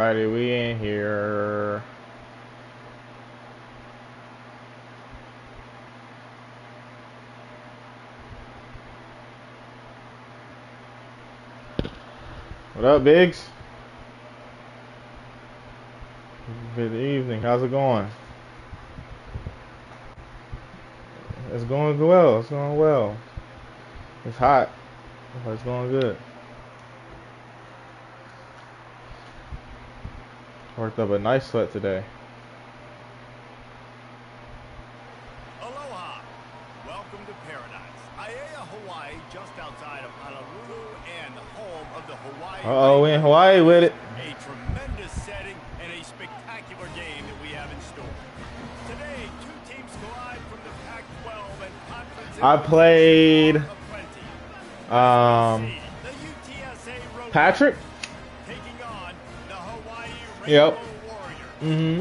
Alrighty, we in here. What up, Biggs? Good evening. How's it going? It's going well. It's going well. It's hot, but it's going good. Worked up a nice sweat today. Aloha. Welcome to paradise. Aiea, Hawaii, just outside of Honolulu and the home of the Hawaii. Uh-oh, we in Hawaii with it. A tremendous setting and a spectacular game that we have in store. Today, two teams collide from the Pac-12 and Conference. I played the UTSA Patrick. taking on the Hawaii Yep. Warriors. Mm-hmm.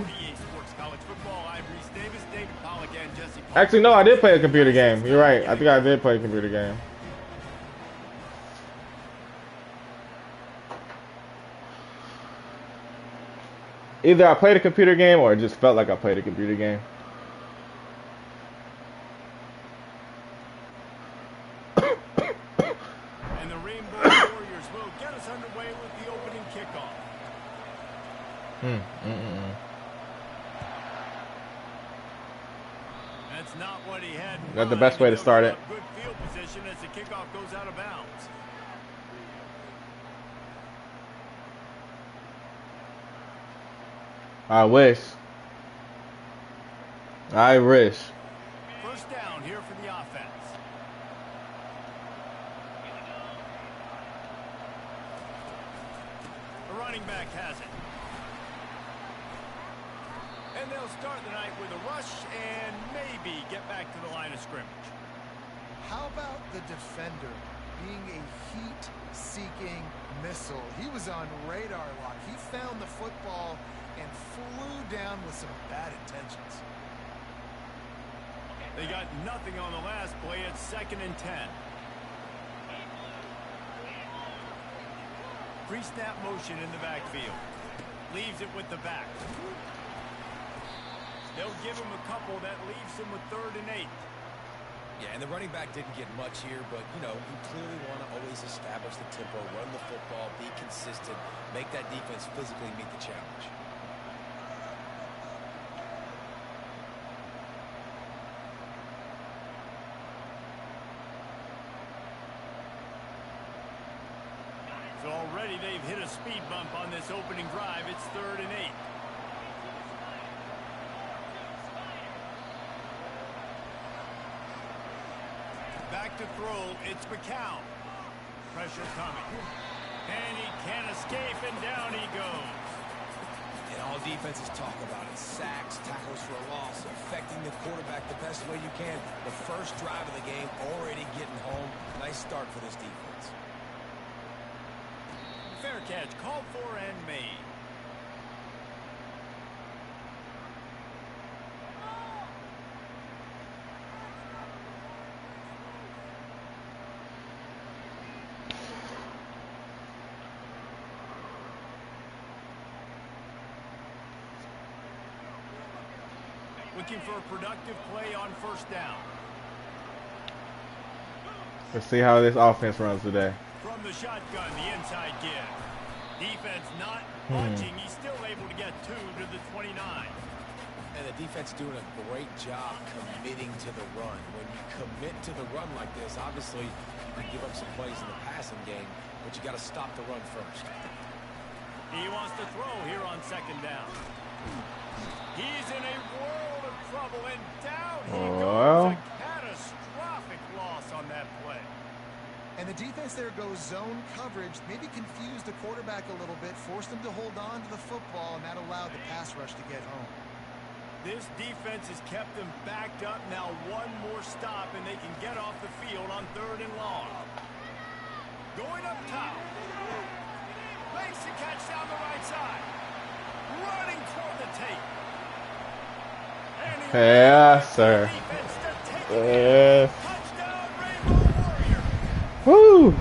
Actually, no, I did play a computer game. You're right. I think I did play a computer game. Either I played a computer game or it just felt like I played a computer game. And the Rainbow Warriors will get us underway with the opening kickoff. That's not what he had. That's the best way to start it. Good field position as the kickoff goes out of bounds. I wish. I wish. First down here for the offense. The running back has it. And they'll start the night with a rush and maybe get back to the line of scrimmage. How about the defender being a heat-seeking missile? He was on radar lock. He found the football and flew down with some bad intentions. They got nothing on the last play. It's 2nd and 10. Pre-snap motion in the backfield. Leaves it with the back. They'll give him a couple. That leaves him with 3rd and 8. Yeah, and the running back didn't get much here, but, you know, you clearly want to always establish the tempo, run the football, be consistent, make that defense physically meet the challenge. So already they've hit a speed bump on this opening drive. It's 3rd and 8. Back to throw. It's McCown. Pressure coming. And he can't escape, and down he goes. And all defenses talk about it. Sacks, tackles for a loss, affecting the quarterback the best way you can. The first drive of the game already getting home. Nice start for this defense. Fair catch, called for and made. Looking for a productive play on 1st down. Let's see how this offense runs today. From the shotgun, the inside give. Defense not punching. He's still able to get 2 to the 29. And the defense doing a great job committing to the run. When you commit to the run like this, obviously you can give up some plays in the passing game, but you got to stop the run first. He wants to throw here on 2nd down. He's in a world of trouble, and down he goes. A catastrophic loss on that play. And the defense there goes zone coverage, maybe confused the quarterback a little bit, forced him to hold on to the football, and that allowed the pass rush to get home. This defense has kept them backed up. Now one more stop, and they can get off the field on 3rd and long. Going up top. Makes the catch down the right side. Running toward the tape. Yes, sir. Yes. Touchdown, Rainbow Warrior. Woo! And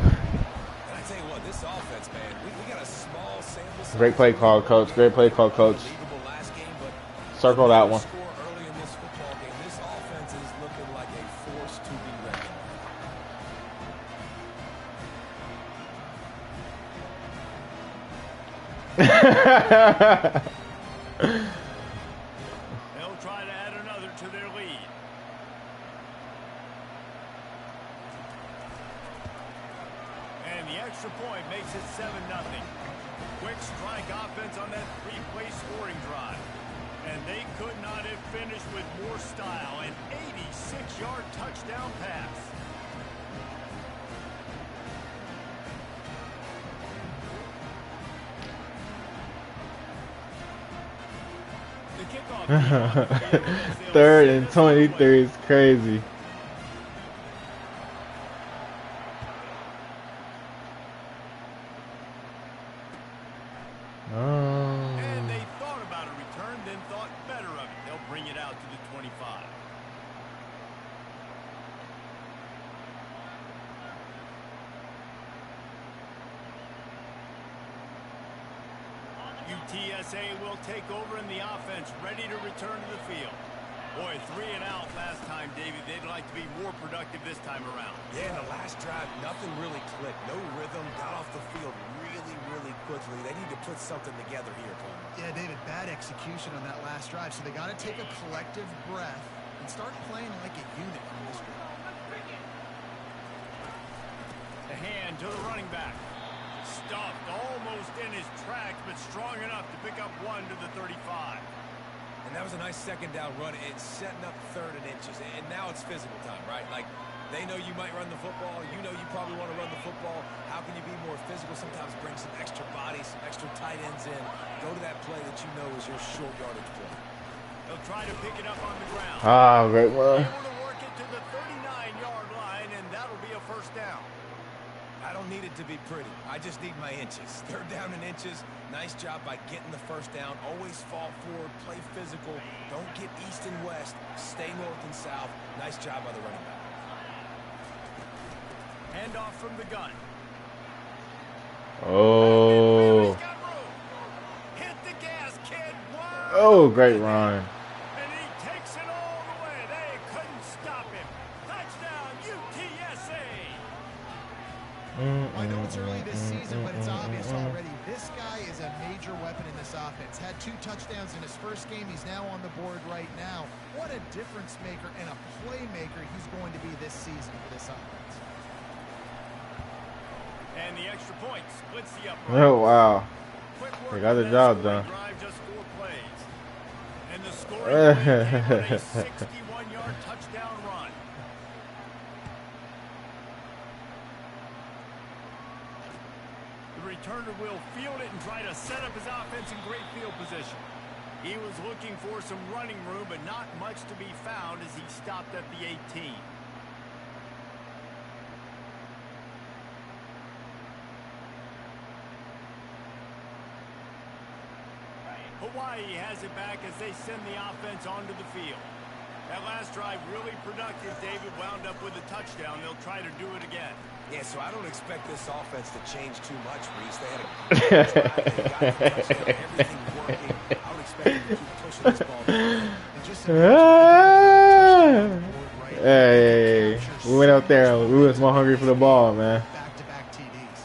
I tell you what, this offense, man, we got a small sample size. Great play call, coach. Great play call, coach. Last game, but Circle that one. score early in this football game. This offense is looking like a force to be reckoned Mm. They'll try to add another to their lead. And the extra point makes it 7-0. Quick strike offense on that 3-play scoring drive. And they could not have finished with more style. An 86-yard touchdown pass. The kickoff. 3rd and 23 is crazy. And they thought about a return, then thought better of it. They'll bring it out to the 25. UTSA will take over in the offense, ready to return to the field. Boy, 3 and out last time, David. They'd like to be more productive this time around. Yeah, in the last drive, nothing really clicked. No rhythm, got off the field really quickly. They need to put something together here, Palmer. Yeah, David, bad execution on that last drive, so they got to take a collective breath and start playing like a unit on this drive. The hand to the running back. Stuffed almost in his tracks, but strong enough to pick up 1 to the 35. And that was a nice second down run. It's setting up 3rd and inches. And now it's physical time, right? Like, they know you might run the football. You know you probably want to run the football. How can you be more physical? Sometimes bring some extra bodies, some extra tight ends in. Go to that play that you know is your short yardage play. They'll try to pick it up on the ground. Ah, great one. Able to work it to the 39-yard line, and that'll be a 1st down. I don't need it to be pretty. I just need my inches. 3rd down in inches. Nice job by getting the 1st down. Always fall forward, play physical. Don't get east and west. Stay north and south. Nice job by the running back. Handoff from the gun. Oh. Hit the gas, kid. Wow. Oh, great run. And he takes it all the way. They couldn't stop him. Touchdown, UTSA. I know it's early this season, but it's obvious already. This guy is a major weapon in this offense. Had 2 touchdowns in his first game. He's now on the board right now. What a difference maker and a playmaker he's going to be this season for this offense. And the extra point splits the upright. Oh, wow. Quick work They got the on that job scoring done. drive, just 4 plays. And the scoring play came with a 61-yard touchdown run. The returner will field it and try to set up his offense in great field position. He was looking for some running room, but not much to be found as he stopped at the 18. Hawaii has it back as they send the offense onto the field. That last drive really productive. David wound up with a touchdown. They'll try to do it again. Yeah, so I don't expect this offense to change too much, Reese. They had a great drive. They got the touchdown, everything working. I would expect them to keep pushing this ball. And just Hey, we went out there. We was more hungry for the ball, man. Back-to-back TDs.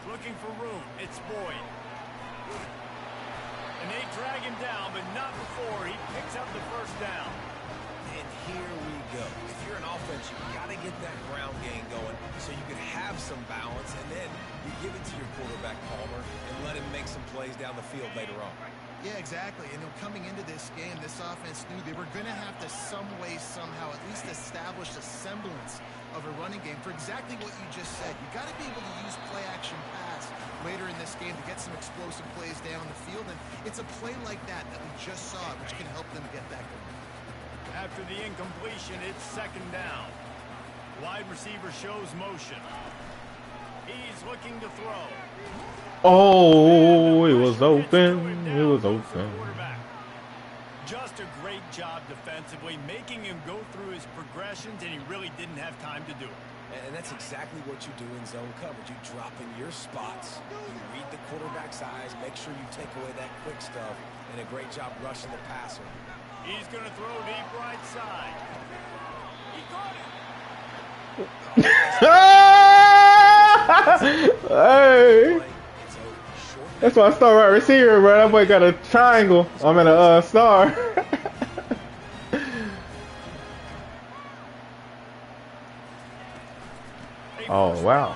Looking for room. It's Boyd. And they drag him down, but not before he picks up the 1st down. And here we go. If you're an offense, you got to get that ground game going so you can have some balance, and then you give it to your quarterback, Palmer, and let him make some plays down the field later on. Yeah, exactly. And coming into this game, this offense knew they were going to have to some way, somehow, at least establish a semblance of a running game for exactly what you just said. You got to be able to use play-action pass later in this game to get some explosive plays down the field. And it's a play like that that we just saw, which can help them get that going. After the incompletion, it's 2nd down. Wide receiver shows motion. He's looking to throw. Oh, it was open. It was open. Just a great job defensively, making him go through his progressions, and he really didn't have time to do it. And that's exactly what you do in zone coverage. You drop in your spots, you read the quarterback's eyes, make sure you take away that quick stuff, and a great job rushing the passer. He's going to throw deep right side. He caught it. Hey, that's my star right receiver, bro. That boy got a triangle. I'm in a star. Oh wow.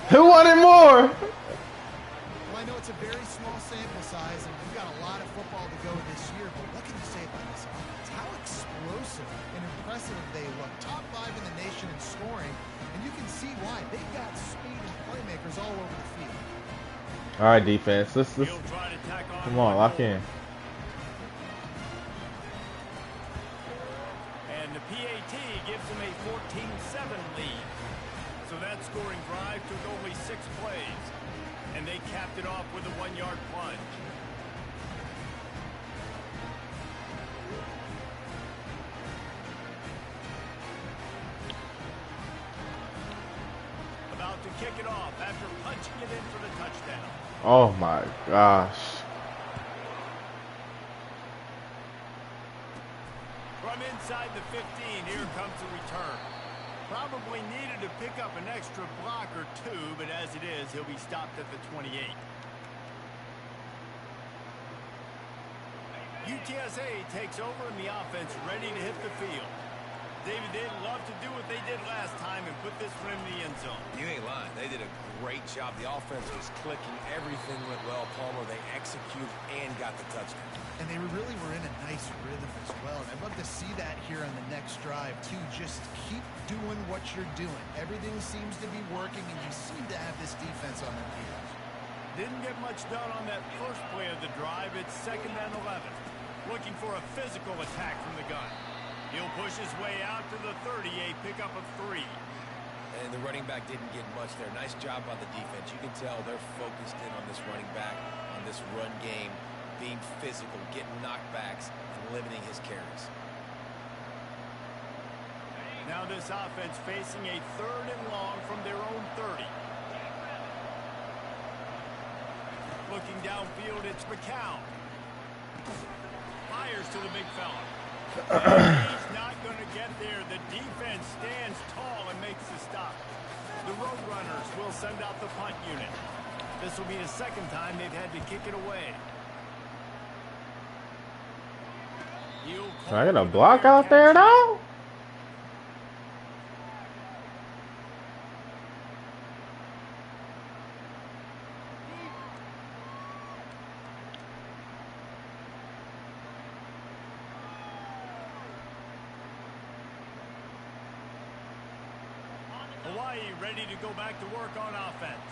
Who wanted more? Well, I know it's a very small sample size, and we've got a lot of football to go this year, but what can you say about this offense? How explosive and impressive they look. Top 5 in the nation in scoring, and you can see why. They've got speed and playmakers all over the field. All right, defense. Let's come on, lock in. And the PAT gives them a 14-7 lead. So that scoring drive took only 6 plays, and they capped it off with a 1-yard plunge. About to kick it off after punching it in for the touchdown. Oh my gosh. From inside the 15, here comes the return. Probably needed to pick up an extra block or 2, but as it is, he'll be stopped at the 28. UTSA takes over and the offense ready to hit the field. David, they'd love to do what they did last time and put this one in the end zone. You ain't lying. They did a great job. The offense was clicking. Everything went well. Palmer, they executed and got the touchdown. And they really were in a nice rhythm as well. And I'd love to see that here on the next drive, too. Just keep doing what you're doing. Everything seems to be working, and you seem to have this defense on their heels. Didn't get much done on that first play of the drive. It's 2nd and 11. Looking for a physical attack from the gun. He'll push his way out to the 30, a pickup of 3. And the running back didn't get much there. Nice job by the defense. You can tell they're focused in on this running back, on this run game, being physical, getting knockbacks, and limiting his carries. Now this offense facing a 3rd and long from their own 30. Looking downfield, it's McCown. Fires to the big fella. He's not going to get there. The defense stands tall and makes the stop. The Roadrunners will send out the punt unit. This will be the 2nd time they've had to kick it away. Can I get a block out there now? Hawaii ready to go back to work on offense.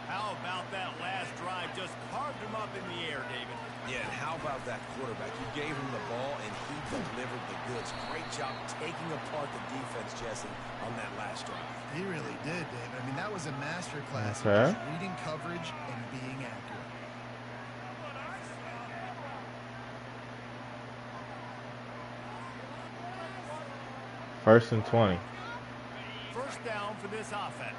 How about that last drive? Just carved him up in the air, David. Yeah, and how about that quarterback? You gave him the ball, and he delivered the goods. Great job taking apart the defense, Jesse, on that last drive. He really did, David. I mean, that was a masterclass Okay. in just reading coverage and being accurate. First and 20. First down for this offense.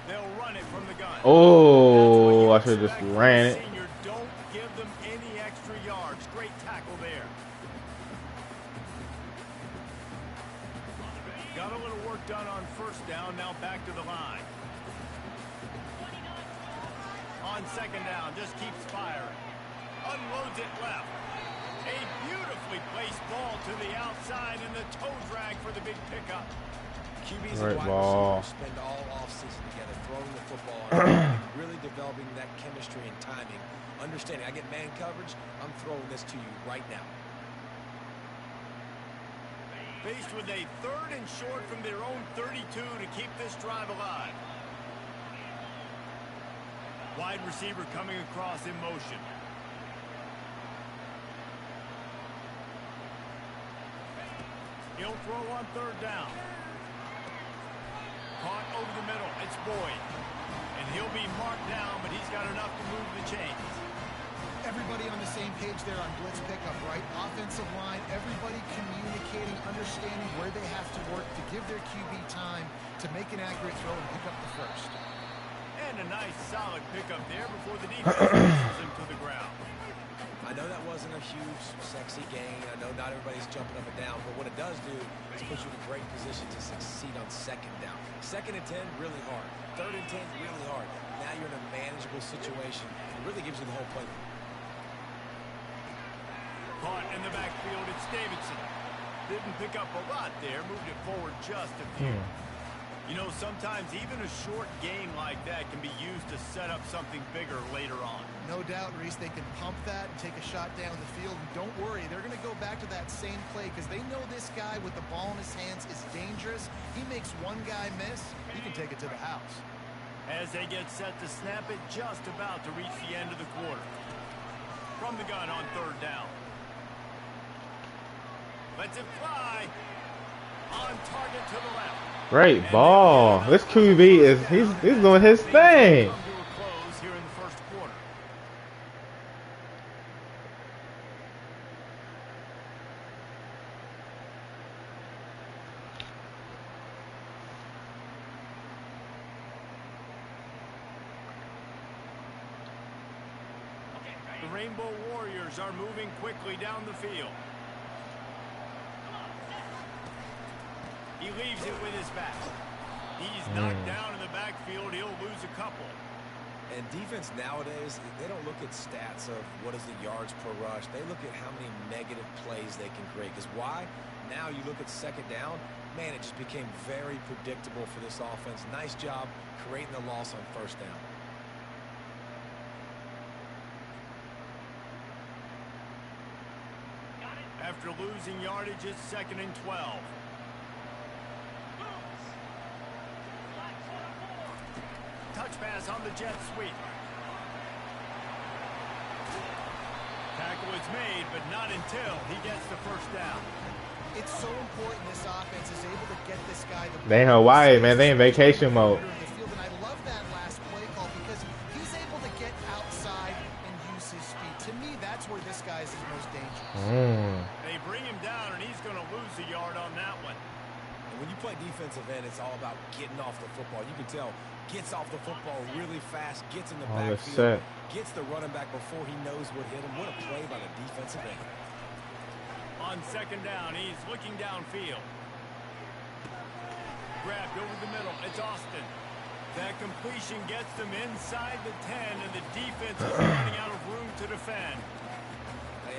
They'll run it from the gun. Oh, I should have just ran it. Senior, don't give them any extra yards. Great tackle there. Got a little work done on first down. Now back to the line. On 2nd down, just keeps firing. Unloads it left. A beautifully placed ball to the outside and the toe drag for the big pickup. QBs Great and wide ball. receivers spend all offseason together throwing the football and really developing that chemistry and timing. Understanding, I get man coverage, I'm throwing this to you right now. Faced with a 3rd and short from their own 32 to keep this drive alive. Wide receiver coming across in motion. He'll throw on 3rd down. Caught over the middle. It's Boyd. And he'll be marked down, but he's got enough to move the chains. Everybody on the same page there on blitz pickup, right? Offensive line, everybody communicating, understanding where they have to work to give their QB time to make an accurate throw and pick up the first. And a nice solid pickup there before the defense pushes him to the ground. I know that wasn't a huge, sexy gain. I know not everybody's jumping up and down, but what it does do is put you in a great position to succeed on second down. 2nd and 10, really hard. 3rd and 10, really hard. Now you're in a manageable situation. It really gives you the whole playbook. Caught in the backfield, it's Davidson. Didn't pick up a lot there, moved it forward just a few. You know, sometimes even a short game like that can be used to set up something bigger later on. No doubt, Reese, they can pump that and take a shot down the field. And don't worry, they're going to go back to that same play because they know this guy with the ball in his hands is dangerous. He makes one guy miss, he can take it to the house. As they get set to snap it, just about to reach the end of the quarter. From the gun on 3rd down. Lets it fly. On target to the left. Great ball. This QB is he's doing his thing. Here in the 1st quarter. The Rainbow Warriors are moving quickly down the field. He leaves it with his back. He's knocked down in the backfield. He'll lose a couple. And defense nowadays, they don't look at stats of what is the yards per rush. They look at how many negative plays they can create. Because why? Now you look at 2nd down, man, it just became very predictable for this offense. Nice job creating the loss on 1st down. After losing yardage, it's 2nd and 12. Touch pass on the jet sweep. Tackle is made, but not until he gets the 1st down. It's so important this offense is able to get this guy the ball. They in Hawaii, man. They in vacation mode. And I love that last play call because he's able to get outside and use his speed. To me, that's where this guy is the most dangerous. They bring him down, and he's going to lose a yard on that one. And when you play defensive end, it's all about getting off the football. You can tell, gets off the football really fast, gets in the backfield, gets the running back before he knows what hit him. What a play by the defensive end. On 2nd down, he's looking downfield. Grabbed over the middle. It's Austin. That completion gets them inside the 10, and the defense is running out of room to defend.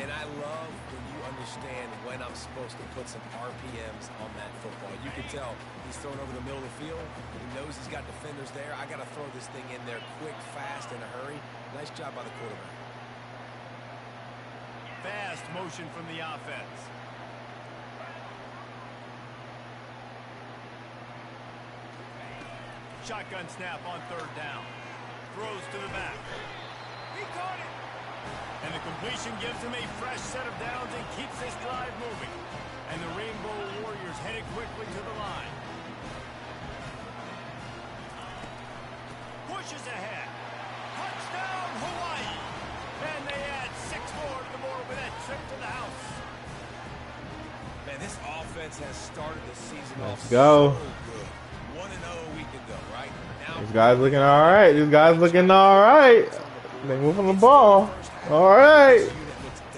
And I love when you understand when I'm supposed to put some RPMs on that football. You can tell he's throwing over the middle of the field. He knows he's got defenders there. I got to throw this thing in there quick, fast, in a hurry. Nice job by the quarterback. Fast motion from the offense. Shotgun snap on 3rd down. Throws to the back. He caught it. And the completion gives him a fresh set of downs and keeps this drive moving. And the Rainbow Warriors headed quickly to the line. Pushes ahead. Touchdown, Hawaii. And they add 6 more to the board with that trip to the house. Man, this offense has started the season off go. so good. 1-0 a week ago, right? Now, These guys looking all right. These guys looking all right. They moving the ball. All right.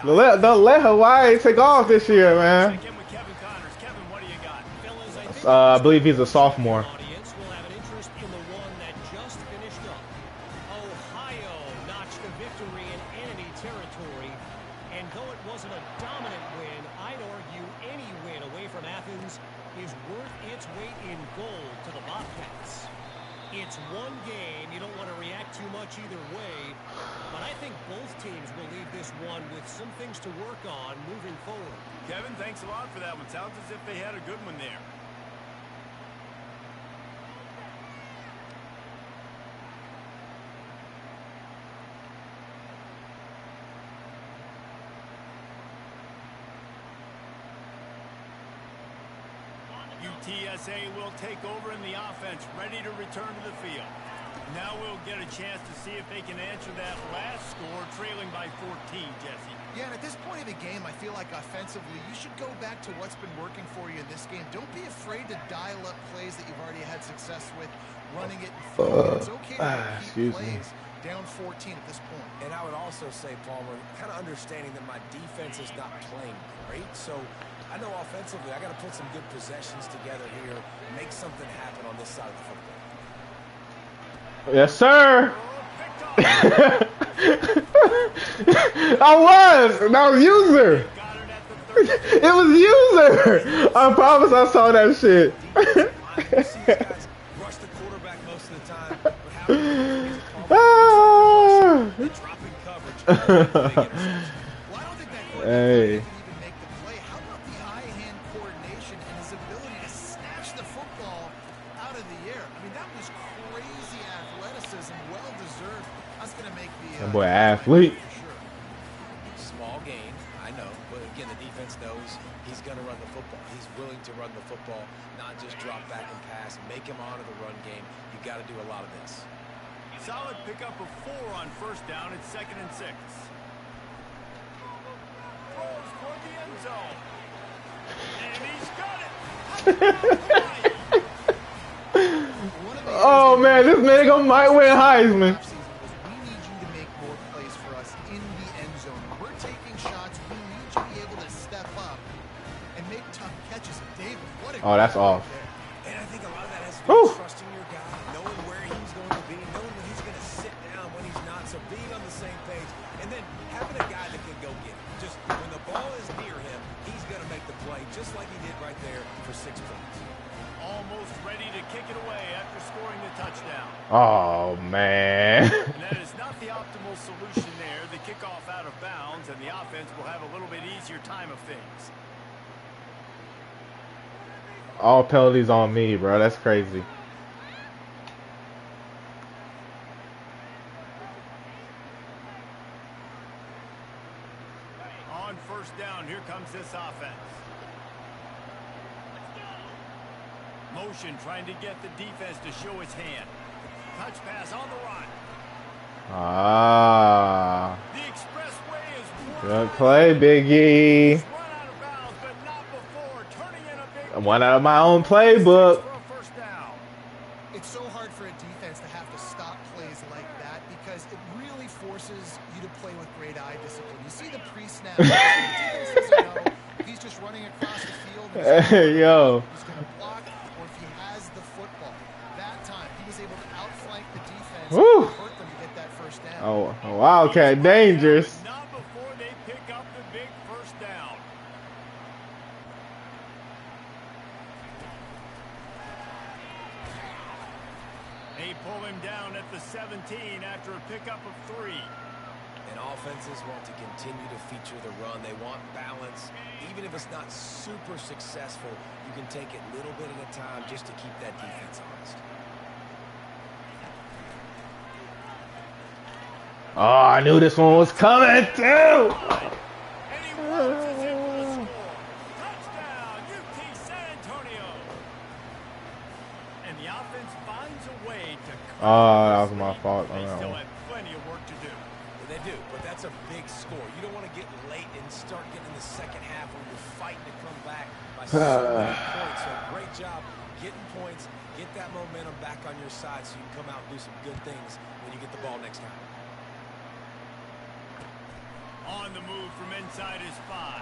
Don't let Hawaii take off this year, man. Check in with Kevin Connors. Kevin, what do you got? I believe he's a sophomore. Audience will have an interest in the one that just finished up. Ohio notched a victory in enemy territory, and though it wasn't a dominant win, I'd argue any win away from Athens is worth its weight in gold to the Bobcats. It's one game. You don't want to react too much either way, but I think both teams will leave this one with some things to work on moving forward. Kevin, thanks a lot for that one. Sounds as if they had a good one there. UTSA will take over in the offense, ready to return to the field. Now we'll get a chance to see if they can answer that last score, trailing by 14, Jesse. Yeah, and at this point of the game, I feel like offensively, you should go back to what's been working for you in this game. Don't be afraid to dial up plays that you've already had success with, running it. It's okay to repeat plays down 14 at this point. And I would also say, Palmer, kind of understanding that my defense is not playing great, so I know offensively I got to put some good possessions together here, make something happen on this side of the football. Yes, sir. I was. That was user. It was user. I promise I saw that shit. Rush the quarterback most of the time. Dropping coverage. Hey. That boy athlete. Small gain, I know, but again, the defense knows he's going to run the football. He's willing to run the football, not just drop back and pass, make him honor the run game. You got to do a lot of this. Solid pickup of 4 on first down. It's 2nd and 6. Throws toward the end zone. And he's got it. Oh man, this nigga might win Heisman. Oh, that's off. And I think a lot of that has to do with trusting your guy, knowing where he's going to be, knowing when he's going to sit down, when he's not, so being on the same page, and then having a guy that can go get it. Just when the ball is near him, he's going to make the play, just like he did right there for 6 points. Almost ready to kick it away after scoring the touchdown. Oh, man. And that is not the optimal solution there. The kickoff out of bounds, and the offense will have a little bit easier time of things. All penalties on me, bro. That's crazy. On first down, here comes this offense. Motion trying to get the defense to show its hand. Touch pass on the run. Ah. The expressway is Good play, Biggie. run out of bounds, but not before turning in a big One out of my own playbook. for a first down. It's so hard for a defense to have to stop plays like that because it really forces you to play with great eye discipline. You see the pre-snap. The defense doesn't know if he's just running across the field. Hey, yo. He's going to block, or if he has the football. That time, he was able to outflank the defense Woo. and hurt them to get that first down. Oh, Wildcat dangerous. Not before they pick up the big first down. They pull him down at the 17 after a pickup of 3. And offenses want to continue to feature the run. They want balance. Even if it's not super successful, you can take it little bit at a time just to keep that defense honest. Oh, I knew this one was coming too. And he launches it for the score. Touchdown, UT San Antonio. And the offense finds a way to Oh, that was my fault. They still have plenty of work to do. They do, but that's a big score. You don't want to get late and start getting in the second half when you're fighting to come back by so many points. So great job getting points, get that momentum back on your side so you can come out and do some good things when you get the ball next time. On the move from inside his 5.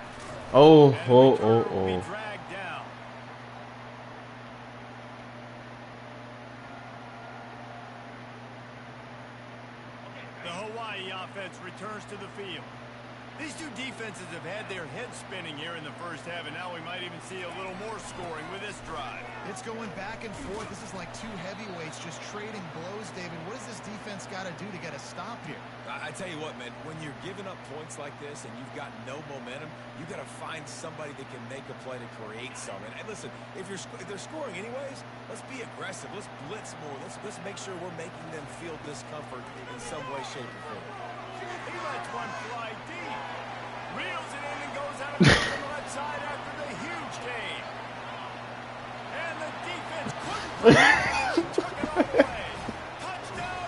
Oh, And oh, the return oh, will be oh. dragged down. The Hawaii offense returns to the field. These two defenses have had their heads spinning here in the first half, and now we might even see a little more scoring with this drive. It's going back and forth. This is like two heavyweights just trading blows, David. What does this defense got to do to get a stop here? I tell you what, man, when you're giving up points like this and you've got no momentum, you got to find somebody that can make a play to create something. And listen, if they're scoring anyways, let's be aggressive. Let's blitz more. Let's make sure we're making them feel discomfort in some way, shape, or form. He lets one fly deep. Reels it in and goes out of bounds on the left side after the huge gain. And the defense couldn't took it all away. Touchdown,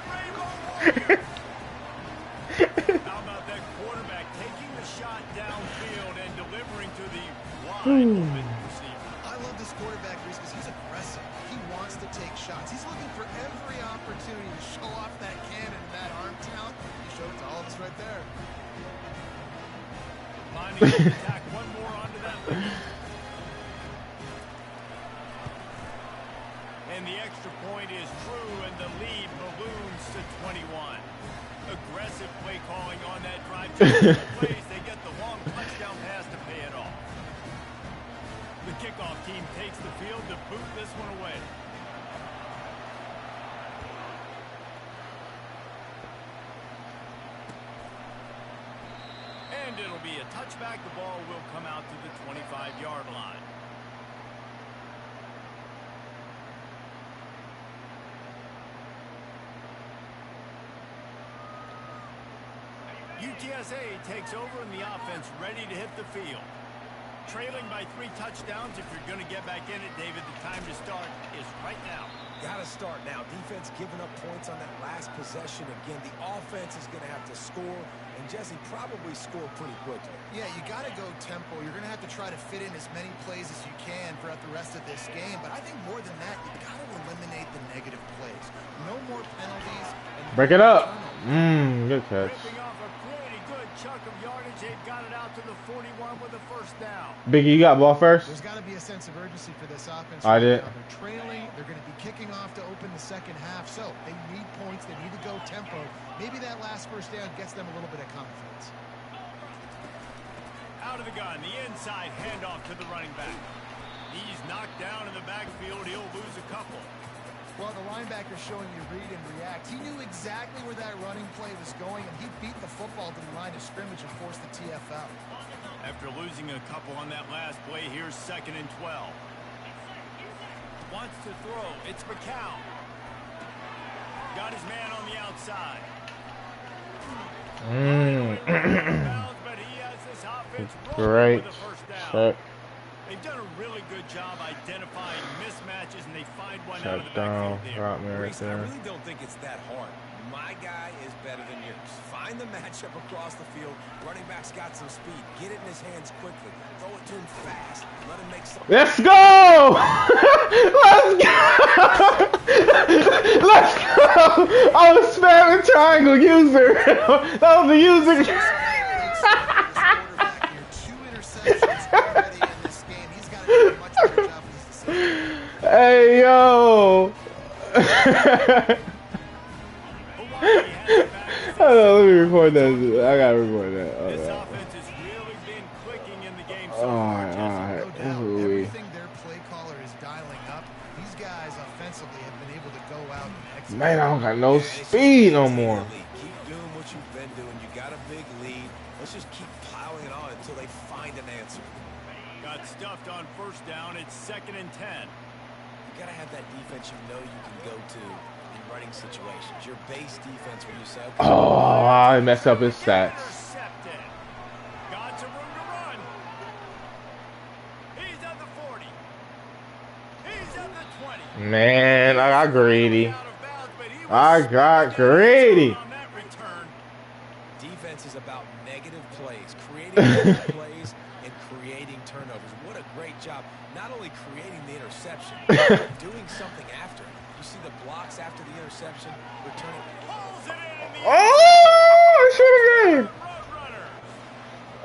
He's aggressive. He wants to take shots. He's looking for every opportunity to show off that cannon and that arm talent. He showed it to all of us right there. Finding to attack one more onto that one. And the extra point is true, and the lead balloons to 21. Aggressive play calling on that drive. Plays, they get the long touchdown pass to pay it off. The kickoff team takes the field to boot this one away. And it'll be a touchback. The ball will come out to the 25-yard line. UTSA takes over and the offense ready to hit the field. Trailing by 3 touchdowns. If you're going to get back in it, David, the time to start is right now. Got to start now. Defense giving up points on that last possession. Again, the offense is going to have to score, and Jesse probably score pretty quickly. Yeah, you got to go tempo. You're going to have to try to fit in as many plays as you can throughout the rest of this game. But I think more than that, you got to eliminate the negative plays. No more penalties. Break it up. Good catch. Ripping off a pretty good chunk of yardage. They've got it out to the 41 with a first down. Biggie, you got ball first? There's got to be a sense of urgency for this offense. I did. Now they're trailing. They're going to be kicking off to open the second half. So they need points. They need to go tempo. Maybe that last first down gets them a little bit of confidence. Out of the gun, the inside handoff to the running back. He's knocked down in the backfield. He'll lose a couple. Well, the linebacker's showing you read and react. He knew exactly where that running play was going, and he beat the football to the line of scrimmage and forced the TFL. After losing a couple on that last play, here's 2nd and 12. Wants to throw. It's McCown. Got his man on the outside. But he has this offense rolling with a first down. They've done a really good job identifying mismatches, and they find one out of the backfield there. Reese, I really don't think it's that hard. My guy is better than yours. Find the matchup across the field. Running back's got some speed. Get it in his hands quickly. Throw it to him fast. Let him make something. Let's go! Let's go! Let's go! I was spamming triangle user. That was the user. Hey, yo! Let me record that. I gotta record that. This offense has really been clicking in the game so Alright. Everything their play caller is dialing up, these guys offensively have been able to go out and execute. Man, I don't got no speed no more. Keep doing what you've been doing. You got a big lead. Let's just keep piling it on until they find an answer. Got stuffed on first down. It's 2nd and 10. You got to have that defense you know you can go to in running situations. Your base defense when you say, okay, Oh, I messed up his stats. Intercepted. Got some room to run. He's at the 40. He's at the 20. Man, I got greedy. Out of bounds, but he was I got greedy. on that return. defense is about negative plays, creating negative plays and creating turnovers. What a great job. Not only creating the interception, but doing something after. You see the blocks after the interception, returning. Pulls it in the Oh, shoot again.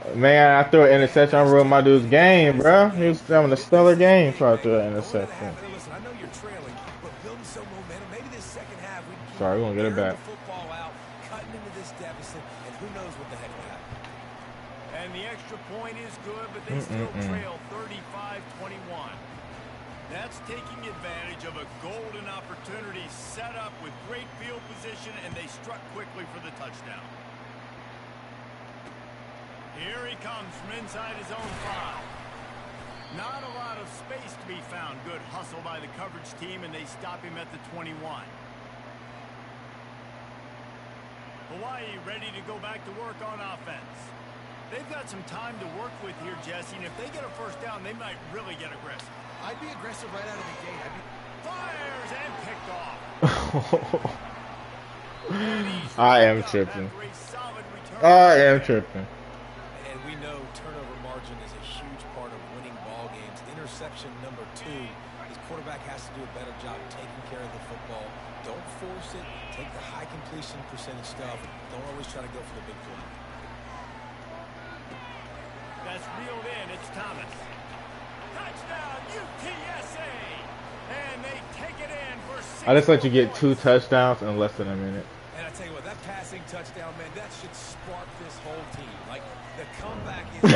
Roadrunner. Man, I threw an interception. I ruined my dude's game, bro. He was having a stellar game, so I threw an interception. Listen, I know you're trailing, but building some momentum. Maybe this second half we can keep Sorry, we're gonna get it airing back. the football out, cutting into this deficit, and who knows what the heck will happen. And the extra point is good, but they still trail 35-21. That's taking advantage of a golden opportunity set up with great field position, and they struck quickly for the touchdown. Here he comes from inside his own 5. Not a lot of space to be found. Good hustle by the coverage team, and they stop him at the 21. Hawaii ready to go back to work on offense. They've got some time to work with here, Jesse, and if they get a first down, they might really get aggressive. I'd be aggressive right out of the gate. Fires and picked off. I am tripping. I am tripping. And we know turnover margin is a huge part of winning ball games. Interception number 2. His quarterback quarterback has to do a better job taking care of the football. Don't force it. Take the high completion percentage stuff. Don't always try to go for the big play. That's reeled in. It's Thomas. Touchdown, UTSA. And they take it in for 6. I just let you get 2 touchdowns in less than a minute. And I tell you what, that passing touchdown, man, that should spark this whole team. Like, the comeback is... They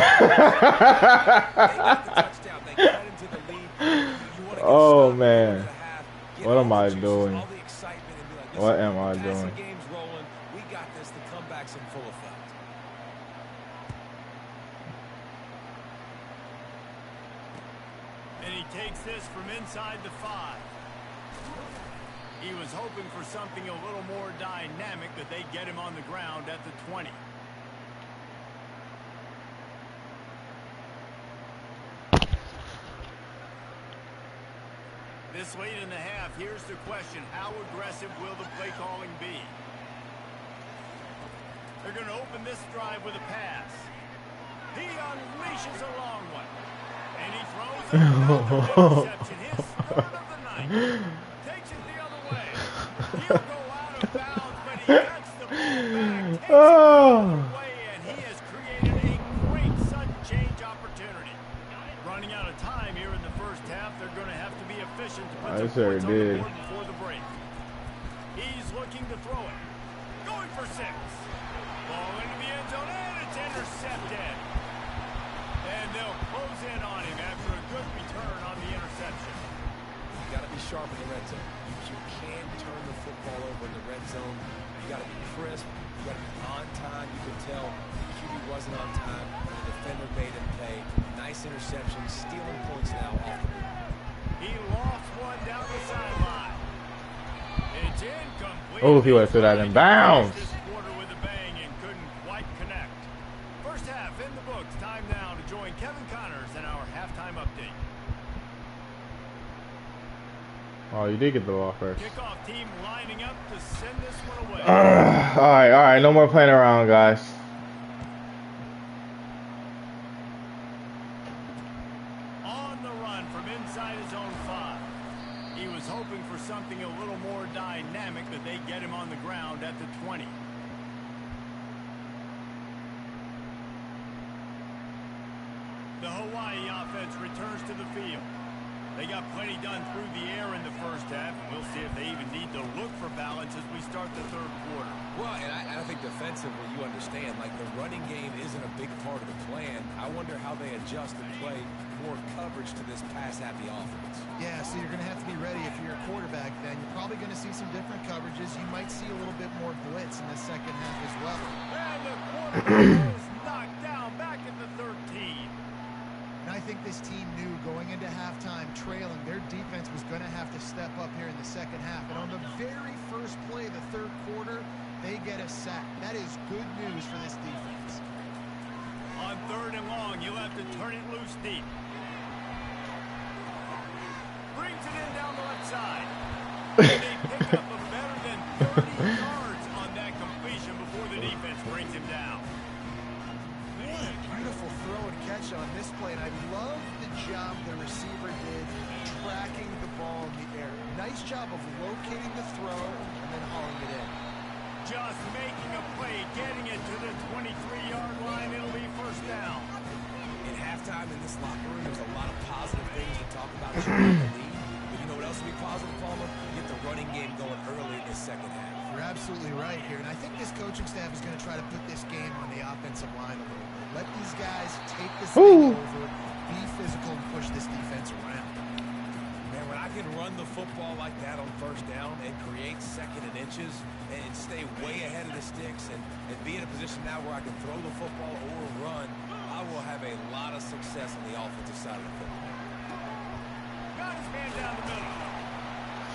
got the touchdown. They got into the lead. You want to get Oh, stopped man. before the half, get What all am the I juices, doing? all the excitement, and be like, What listen, am I passing doing? game's rolling. We got this. The comeback's in full effect. And he takes this from inside the 5. He was hoping for something a little more dynamic, that they get him on the ground at the 20. This late in the half, here's the question. How aggressive will the play calling be? They're going to open this drive with a pass. He unleashes a long one. And he throws another interception. His third of the night. Takes it the other way. He'll go out of bounds, but he gets the ball back. Takes it the other way, and he has created a great sudden change opportunity. Running out of time here in the first half. They're going to have to be efficient to put some points on the board before the break. He's looking to throw it. Going for 6. Ball into the end zone, and it's intercepted. And they'll close in on him after a good return on the interception. You got to be sharp in the red zone. You can't turn the football over in the red zone. You got to be crisp. You got to be on time. You can tell the QB wasn't on time. The defender made him pay. Nice interception, stealing points now off the board. He lost one down the sideline. It's incomplete. Oh, he would have threw that in bounds. This quarter with a bang and couldn't quite connect. First half in the books. Time now to join Kevin Connors in our halftime update. Oh, you did get the ball first. Kickoff team lining up to send this one away. All right. No more playing around, guys. On the run from inside his own 5. He was hoping for something a little more dynamic, that they get him on the ground at the 20. The Hawaii offense returns to the field. They got plenty done through the air in the first half, and we'll see if they even need to look for balance as we start the third quarter. Well, and I think defensively, you understand, like the running game isn't a big part of the plan. I wonder how they adjust and play more coverage to this pass-happy offense. Yeah, so you're going to have to be ready if you're a quarterback then. You're probably going to see some different coverages. You might see a little bit more blitz in the second half as well. And the quarterback is knocked down back at the 13. And I think this team knew going into halftime trailing, their defense was going to have to step up here in the second half. And on the very first play of the third quarter, they get a sack. That is good news for this defense. On 3rd and long, you'll have to turn it loose deep. Brings it in down the left side. And they pick up a better than 30 yards on that completion before the defense brings him down. What a beautiful throw and catch on this play. And I love the job the receiver did tracking the ball in the air. Nice job of locating the throw and then hauling it in. Just making a play, getting it to the 23-yard line. It'll be first down. In halftime in this locker room, there's a lot of positive things to talk about as you win the lead. But you know what else will be positive, Palmer? Get the running game going early in the second half. You're absolutely right here. And I think this coaching staff is going to try to put this game on the offensive line a little bit. Let these guys take this thing over, be physical, and push this defense around. Man, when I can run the football like that on first down and create second and inches and stay way ahead of the sticks and be in a position now where I can throw the football or run, I will have a lot of success on the offensive side of the football. Got his man down the middle.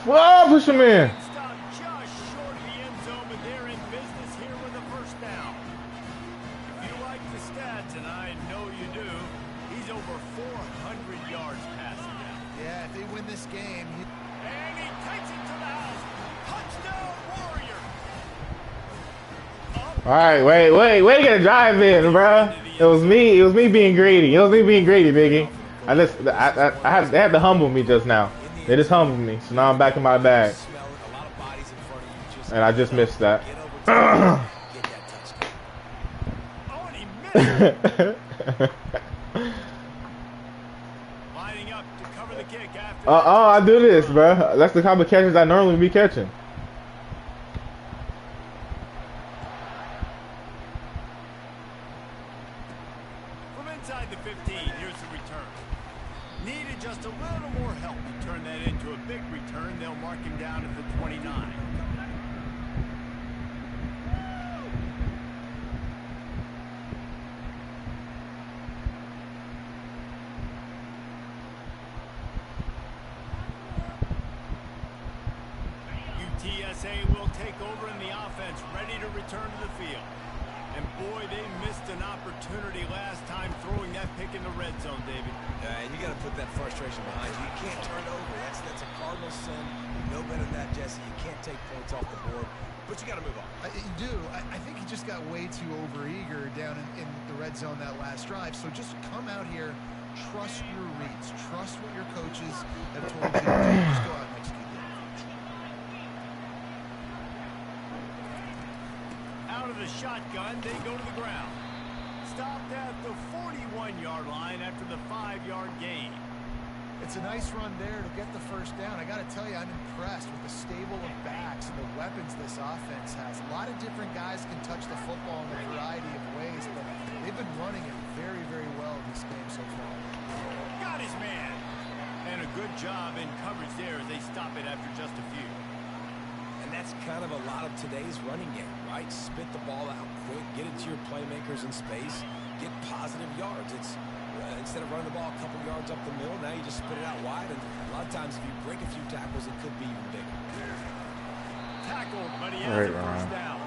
Whoa, push him in. Stop just short of the end zone, but they're in business here with a first down. If you like the stats, and I know you do, he's over 400 yards passing now. Yeah, if they win this game, And he takes it to the house. Touchdown, Warrior. All right, wait to get a drive in, bro. It was me being greedy. Biggie. They had to humble me just now. They just humbled me, so now I'm back in my bag. Smell it. A lot of bodies in front of you. Just And I just missed that. get over top, get that touchdown. Oh, and he missed it. Lining up to cover the kick after I do this, bro. That's the kind of catches I normally be catching. From inside the 15, here's the return. Needed just a little more help to turn that into a big return. They'll mark him down at the 29. UTSA will take over in the offense, ready to return to the field. And boy, they missed an opportunity last time throwing that pick in the red zone, David. And you got to put that frustration behind you. You can't turn it over. That's a cardinal sin. No better than that, Jesse. You can't take points off the board, but you got to move on. You do. I think he just got way too overeager down in the red zone that last drive. So just come out here, trust your reads, trust what your coaches have told you to do. Just go out and execute that. Out of the shotgun, they go to the ground. Stopped at the 41-yard line after the 5-yard gain. It's a nice run there to get the first down. I got to tell you, I'm impressed with the stable of backs and the weapons this offense has. A lot of different guys can touch the football in a variety of ways, but they've been running it very, very well in this game so far. Got his man. And a good job in coverage there as they stop it after just a few. And that's kind of a lot of today's running game, right? Spit the ball out quick, get it to your playmakers in space, get positive yards. It's instead of running the ball a couple yards up the middle, now you just spit it out wide. And a lot of times, if you break a few tackles, it could be even bigger. Tackled, but he has a first down.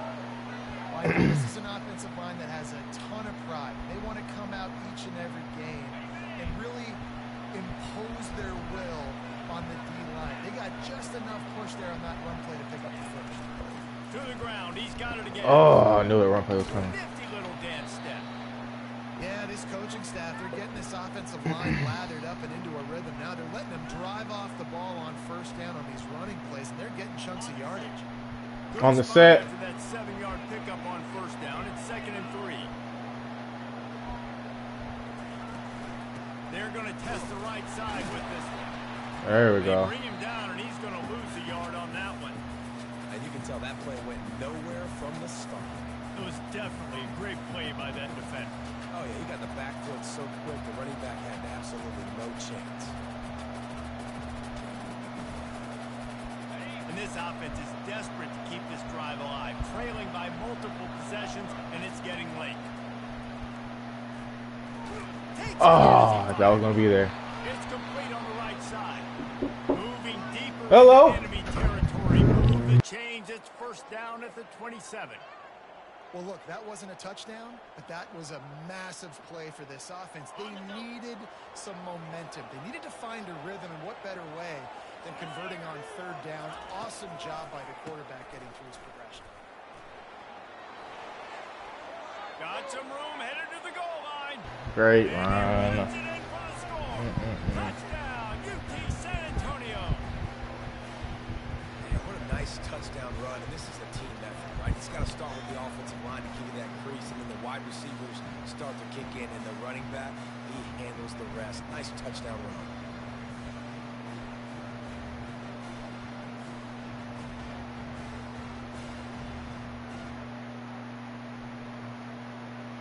Well, I think this is an offensive line that has a ton of pride. They want to come out each and every game and really impose their will on the D-line. They got just enough push there on that run play to pick up the first. To the ground, he's got it again. Oh, I knew that run play was coming. Nifty little dance step. Yeah, this coaching staff, they're getting this offensive line lathered up and into a rhythm. Now they're letting them drive off the ball on first down on these running plays, and they're getting chunks of yardage. Good On the spot set. after that 7-yard pickup on first down. It's 2nd and 3. They're going to test the right side with this one. There we They go. bring him down, and he's going to lose a yard on that one. And you can tell that play went nowhere from the start. It was definitely a great play by that defender. Oh, yeah, he got the back foot so quick, the running back had absolutely no chance. And this offense is desperate to keep this drive alive, trailing by multiple possessions, and it's getting late. Oh, that was going to be there. It's complete on the right side. Moving deeper Hello. into enemy territory. Move the change. It's first down at the 27. Well, look, that wasn't a touchdown, but that was a massive play for this offense. They needed some momentum. They needed to find a rhythm, and what better way than converting on third down. Awesome job by the quarterback getting through his progression. Got some room, headed to the goal line. Great And he run. runs it in for the score. Touchdown, UT San Antonio. Yeah, what a nice touchdown run, and this is a team effort, right? It's got to start with the offensive line to give you that crease, and then the wide receivers start to kick in, and the running back, he handles the rest. Nice touchdown run.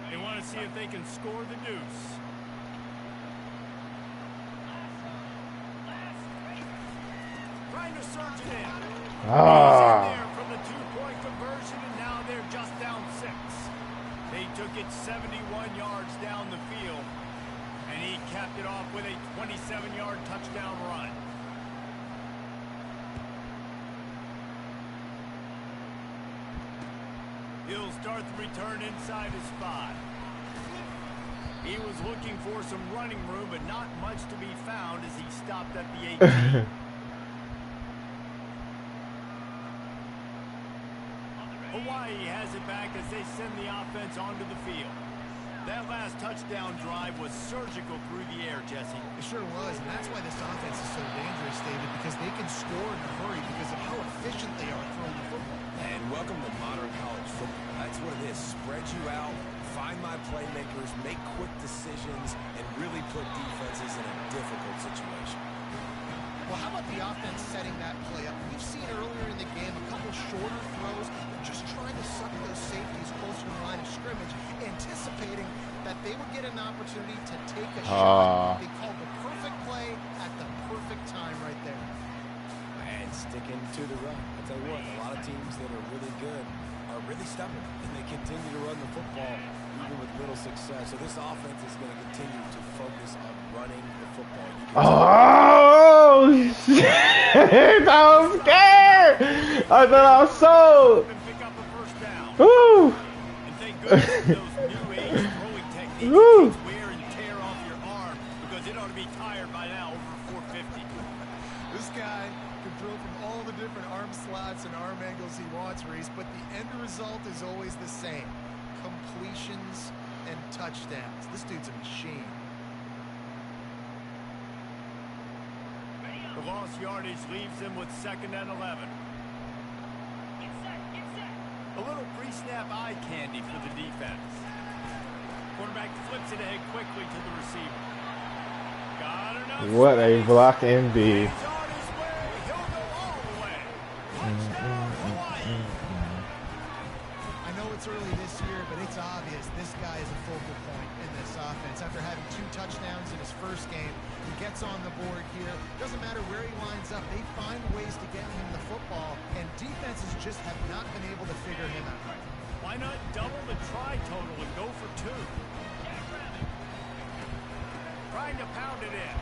They want to see if they can score the deuce. Trying to surge it in. Ah. He's in there from the two-point conversion, and now they're just down 6. They took it 71 yards down the field, and he capped it off with a 27-yard touchdown run. He'll start the return inside his 5. He was looking for some running room, but not much to be found as he stopped at the 18. Hawaii has it back as they send the offense onto the field. That last touchdown drive was surgical through the air, Jesse. It sure was, and that's why this offense is so dangerous, David, because they can score in a hurry because of how efficient they are throwing the football. And welcome to modern college football. That's what it is. Spread you out, find my playmakers, make quick decisions, and really put defenses in a difficult situation. Well, how about the offense setting that play up? We've seen earlier in the game a couple shorter throws, just trying to suck those safeties closer to the line of scrimmage, anticipating that they would get an opportunity to take a shot. They called the perfect play at the perfect time right there. And sticking to the run. I'll tell you what, a lot of teams that are really good are really stubborn, and they continue to run the football even with little success. So this offense is going to continue to focus on running the football. Oh, shit. I was scared. I thought I was sold. Woo. And thank goodness those new age throwing techniques wear and tear off your arm, because it ought to be tired by now over 450. This guy can throw from all the different arm slots and arm angles he wants, Reese, but the end result is always the same. Completions and touchdowns. This dude's a machine. The lost yardage leaves them with 2nd and 11. A little pre-snap eye candy for the defense. Quarterback flips it ahead quickly to the receiver. Got enough. What a block indeed. He's on his way. He'll go all the way. Touchdown, Hawaii. I know it's early this year, but it's obvious this guy is a focal point in this offense. After having 2 touchdowns in his first game, he gets on the board here. Doesn't matter where he lines up. They find ways to get him the football, and defenses just have not been able to figure him out. Why not double the try total and go for 2? Trying to pound it in.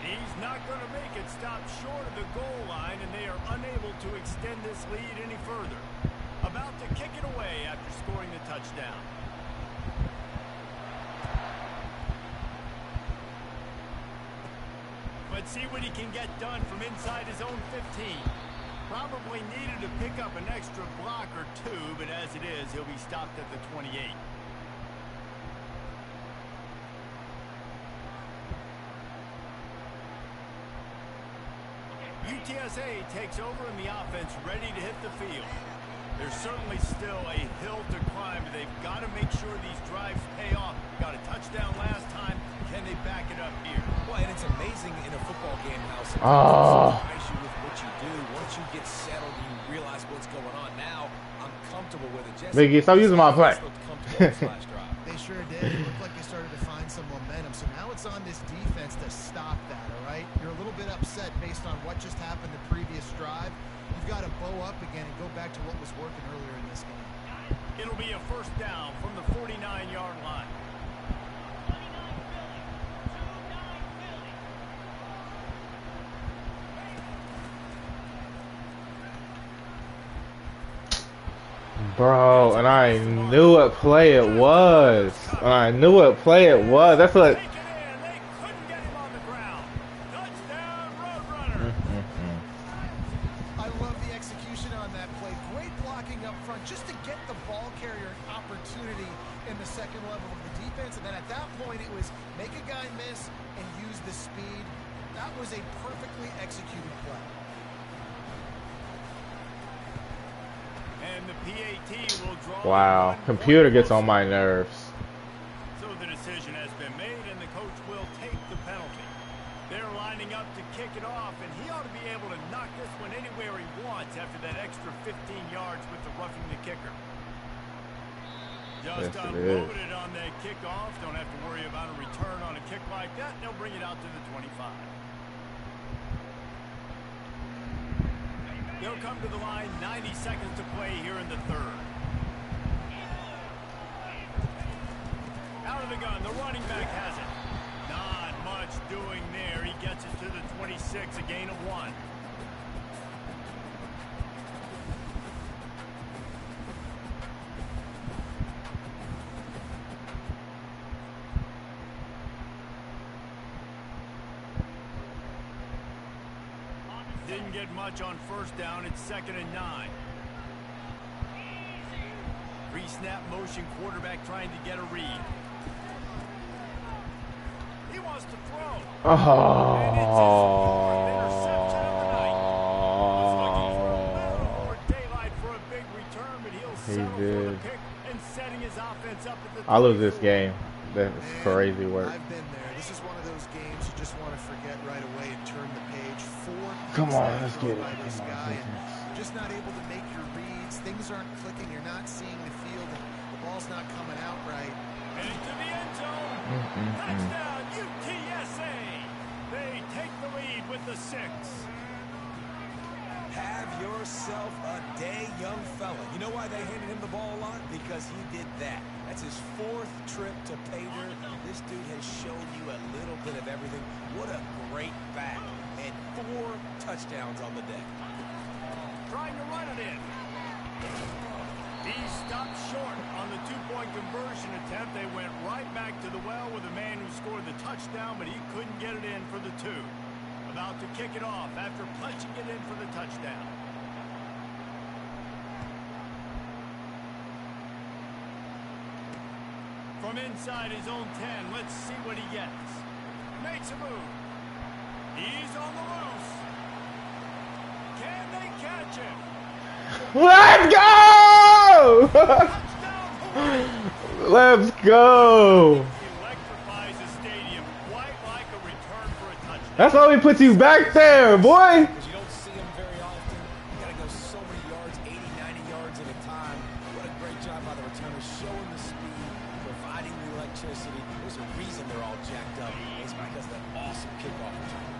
He's not going to make it. Stop short of the goal line, and they are unable to extend this lead any further. About to kick it away after scoring the touchdown. Let's see what he can get done from inside his own 15. Probably needed to pick up an extra block or 2, but as it is, he'll be stopped at the 28. UTSA takes over and the offense ready to hit the field. There's certainly still a hill to climb, but they've got to make sure these drives pay off. Got a touchdown last time. Can they back it up here? Well, and it's amazing in a football game how sometimes surprise you with what you do. Once you get settled and you realize what's going on, now I'm comfortable with it. Biggie, stop using my play. They sure did. It looked like they started to find some momentum. So now it's on this defense to stop that, all right? You're a little bit upset based on what just happened the previous drive. You've got to bow up again and go back to what was working earlier in this game. It'll be a 1st down from the 49-yard line. Bro, and I knew what play it was. And I knew what play it was. That's what. They couldn't get him on the ground. Touchdown, Roadrunner. I love the execution on that play. Great blocking up front just to get the ball carrier an opportunity in the 2nd level of the defense. And then at that point, it was make a guy miss and use the speed. That was a perfectly executed play. And the PAT will draw. Wow, computer gets on my nerves. So the decision has been made, and the coach will take the penalty. They're lining up to kick it off, and he ought to be able to knock this one anywhere he wants after that extra 15 yards with the roughing the kicker. Just unloaded on that kickoff. Don't have to worry about a return on a kick like that. They'll bring it out to the 25. They'll come to the line, 90 seconds to play here in the 3rd. Out of the gun, the running back has it. Not much doing there. He gets it to the 26, a gain of 1. Didn't get much on 1st down. It's 2nd and 9. Pre-snap motion quarterback trying to get a read. He wants to throw. Oh. And it's his fourth interception of the night. Was looking for a little more daylight for a big return, but he'll settle for the pick and setting his offense up at the 24. I lose this game. That's crazy work. I've been there. This is one of those games you just want to forget right away and turn the page. Come on, let's get it. This guy, and you're just not able to make your reads. Things aren't clicking. You're not seeing the field, and the ball's not coming out right. Heading to the end zone. Touchdown, UTSA. They take the lead with the 6. Have yourself a day, young fella. You know why they handed him the ball a lot? Because he did that. That's his 4th trip to pay dirt. This dude has shown you a little bit of everything. What a great back. And 4 touchdowns on the deck. Trying to run it in. He stopped short on the 2-point conversion attempt. They went right back to the well with the man who scored the touchdown, but he couldn't get it in for the 2. About to kick it off after punching it in for the touchdown. From inside his own 10, let's see what he gets. Makes a move. He's on the loose. Can they catch him? Let's go! Let's go! Electrifies the stadium, quite like a return for a touchdown. That's why we put you back there, boy! Because you don't see him very often. You got to go so many yards, 80, 90 yards at a time. What a great job by the returner, showing the speed, providing the electricity. There's a reason they're all jacked up. It's because of that awesome kickoff return.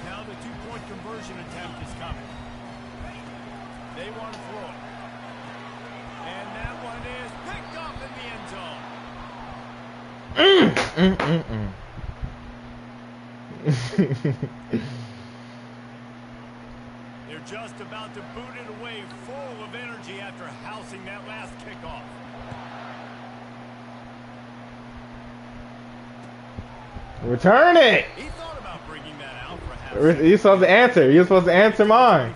Now the 2-point conversion attempt is coming. They want to throw it. And that one is picked up in the end zone. They're just about to boot it away, full of energy after housing that last kickoff. Return it! He thought about bringing that out for half. You're supposed to answer. You're supposed to answer mine.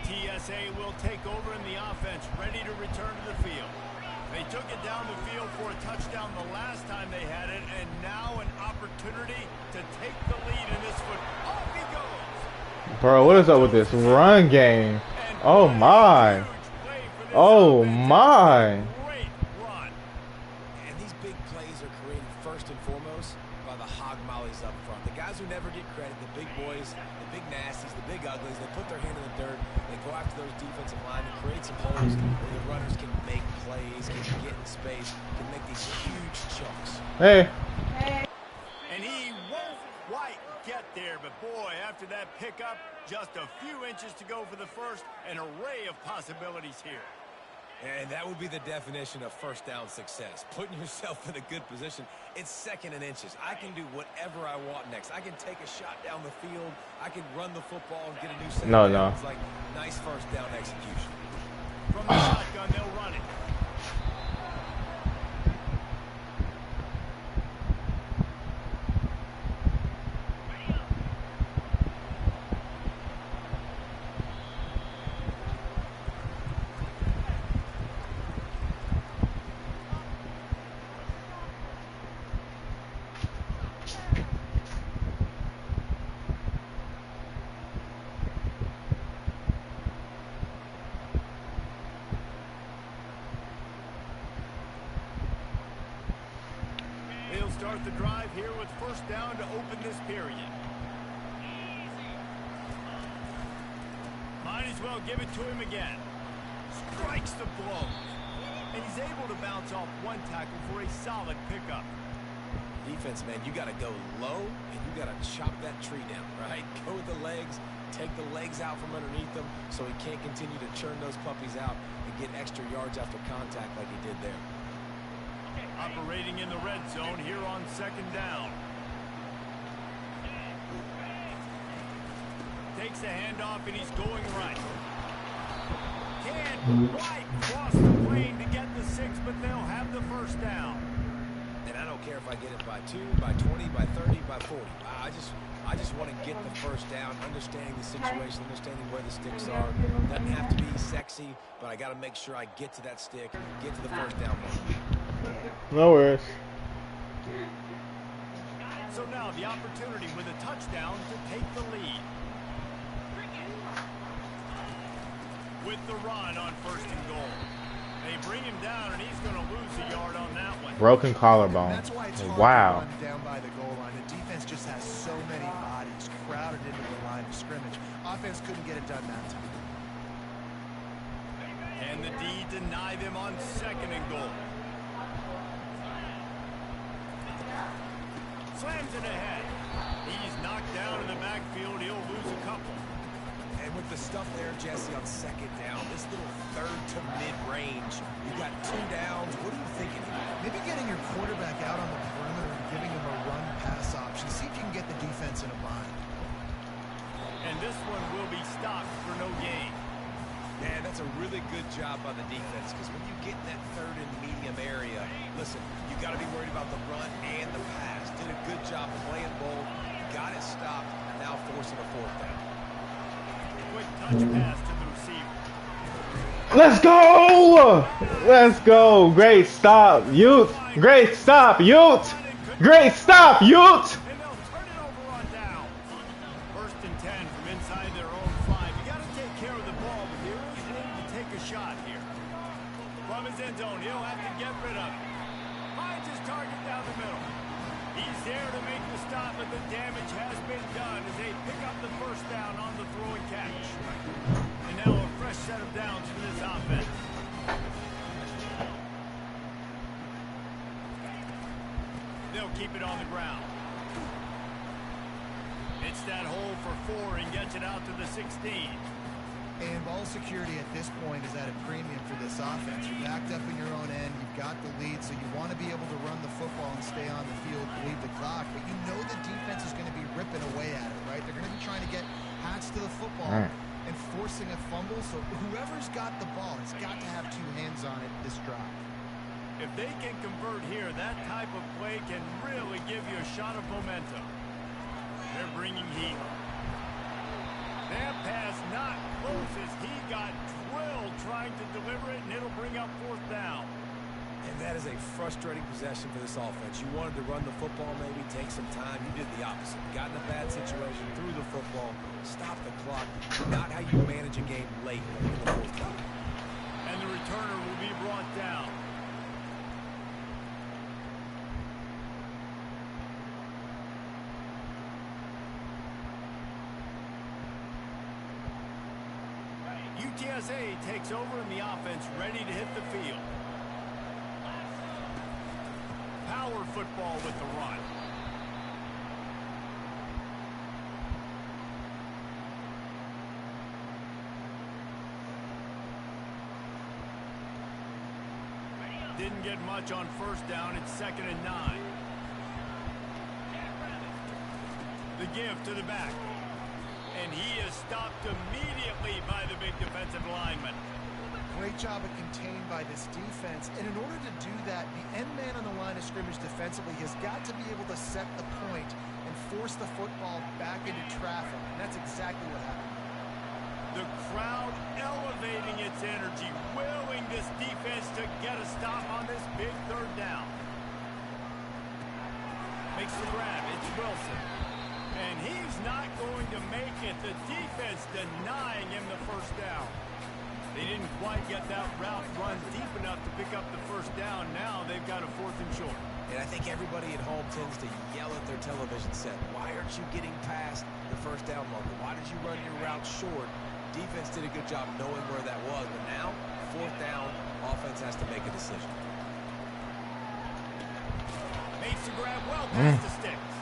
UTSA will take over in the offense, ready to return to the field. They took it down the field for a touchdown the last time they had it, and now an opportunity to take the lead in this foot. Off he goes! Bro, what is up with this run game? Oh my. Oh my. Great run. And these big plays are created first and foremost by the hog mollies up front. The guys who never get credit, the big boys, the big nasties, the big uglies, they put their hand in the dirt, they go after those defensive line and create some holes where the runners can make plays, can get in space, can make these huge chunks. Hey. And he won't quite get there, but boy, after that pickup, just a few inches to go for the first, an array of possibilities here. And that would be the definition of first down success. Putting yourself in a good position. It's 2nd and inches. I can do whatever I want next. I can take a shot down the field. I can run the football and get a new set. No. It's like nice first down execution. From the shotgun, they'll run it. They'll start the drive here with first down to open this period. Might as well give it to him again. Strikes the blow. And he's able to bounce off one tackle for a solid pickup. Defense, man, you got to go low and you got to chop that tree down, right? Go with the legs, take the legs out from underneath them so he can't continue to churn those puppies out and get extra yards after contact like he did there. Operating in the red zone here on 2nd down. Takes the handoff and he's going right. Can't quite cross the plane to get the 6, but they'll have the first down. And I don't care if I get it by 2, by 20, by 30, by 40. I just want to get the first down, understanding the situation, understanding where the sticks are. Doesn't have to be sexy, but I got to make sure I get to that stick, get to the first down mark. No worries. So now the opportunity with a touchdown to take the lead. With the run on 1st and goal. They bring him down, and he's going to lose a yard on that one. Broken collarbone. That's why it's hard Wow. to run down by the goal line. The defense just has so many bodies crowded into the line of scrimmage. Offense couldn't get it done that time. And the D deny them on 2nd and goal. Slams it ahead. He's knocked down in the backfield. He'll lose a couple. And with the stuff there, Jesse, on 2nd down, this little 3rd to mid-range, you got 2 downs. What are you thinking here? Maybe getting your quarterback out on the perimeter and giving him a run-pass option. See if you can get the defense in a bind. And this one will be stopped for no gain. Man, that's a really good job by the defense, because when you get in that 3rd and medium area, listen, you got to be worried about the run and the pass. Did a good job playing both, got it stopped, and now forcing a 4th down. Quick touch pass to the receiver. Let's go! Let's go! Great stop, Ute! Great stop, Ute! Great stop, Ute! And they'll turn it over on down. 1st and 10 from inside their own 5. You got to take care of the ball, but there is room to take a shot here. From his end zone, he'll have to get rid of it. Finds his target down the middle. He's there to make the stop, but the damage has been done as they pick up the 1st down on the throw and catch. And now a fresh set of downs for this offense. They'll keep it on the ground. It's that hole for 4 and gets it out to the 16. And ball security at this point is at a premium for this offense. You're backed up in your own end. You've got the lead, so you want to be able to run the football and stay on the field, bleed the clock. But you know the defense is going to be ripping away at it, right? They're going to be trying to get hats to the football and forcing a fumble. So whoever's got the ball has got to have 2 hands on it this drive. If they can convert here, that type of play can really give you a shot of momentum. They're bringing heat. That pass not close as he got drilled trying to deliver it, and it'll bring up 4th down. And that is a frustrating possession for this offense. You wanted to run the football, maybe take some time. You did the opposite. Got in a bad situation, threw the football, stopped the clock. Not how you manage a game late in the 4th quarter. And the returner will be brought down. UTSA takes over in the offense, ready to hit the field. Power football with the run. Didn't get much on 1st down. It's 2nd and 9. The give to the back. And he is stopped immediately by the big defensive lineman. Great job of contained by this defense. And in order to do that, the end man on the line of scrimmage defensively has got to be able to set the point and force the football back into traffic. And that's exactly what happened. The crowd elevating its energy, willing this defense to get a stop on this big 3rd down. Makes the grab. It's Wilson. And he's not going to make it. The defense denying him the 1st down. They didn't quite get that route run deep enough to pick up the 1st down. Now they've got a 4th and short. And I think everybody at home tends to yell at their television set. Why aren't you getting past the 1st down marker? Why did you run your route short? Defense did a good job knowing where that was. But now, 4th down, offense has to make a decision. Makes the grab well past the sticks.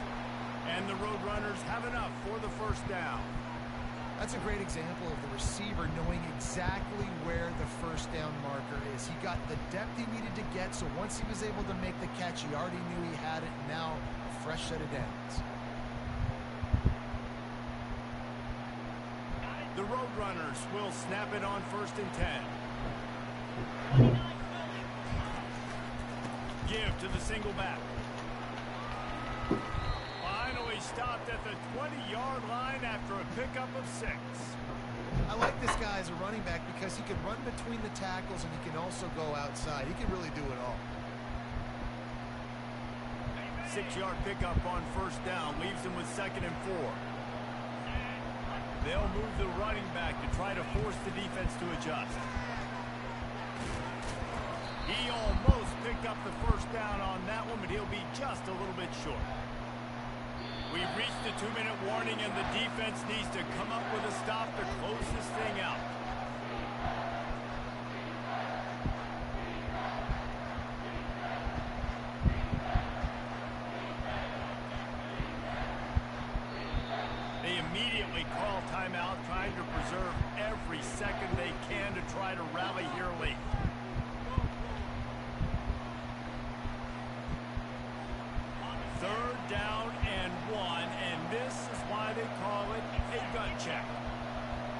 And the Roadrunners have enough for the 1st down. That's a great example of the receiver knowing exactly where the 1st down marker is. He got the depth he needed to get, so once he was able to make the catch, he already knew he had it. Now, a fresh set of downs. The Roadrunners will snap it on 1st and 10. Give to the single back. Finally stopped at the 20-yard line after a pickup of 6. I like this guy as a running back because he can run between the tackles and he can also go outside. He can really do it all. 6-yard pickup on first down leaves him with 2nd and 4. They'll move the running back to try to force the defense to adjust. He almost picked up the first down on that one, but he'll be just a little bit short. We've reached the 2-minute warning, and the defense needs to come up with a stop to close this thing out. They immediately call timeout, trying to preserve every second they can to try to rally here late. Third down and 1, and this is why they call it a gut check.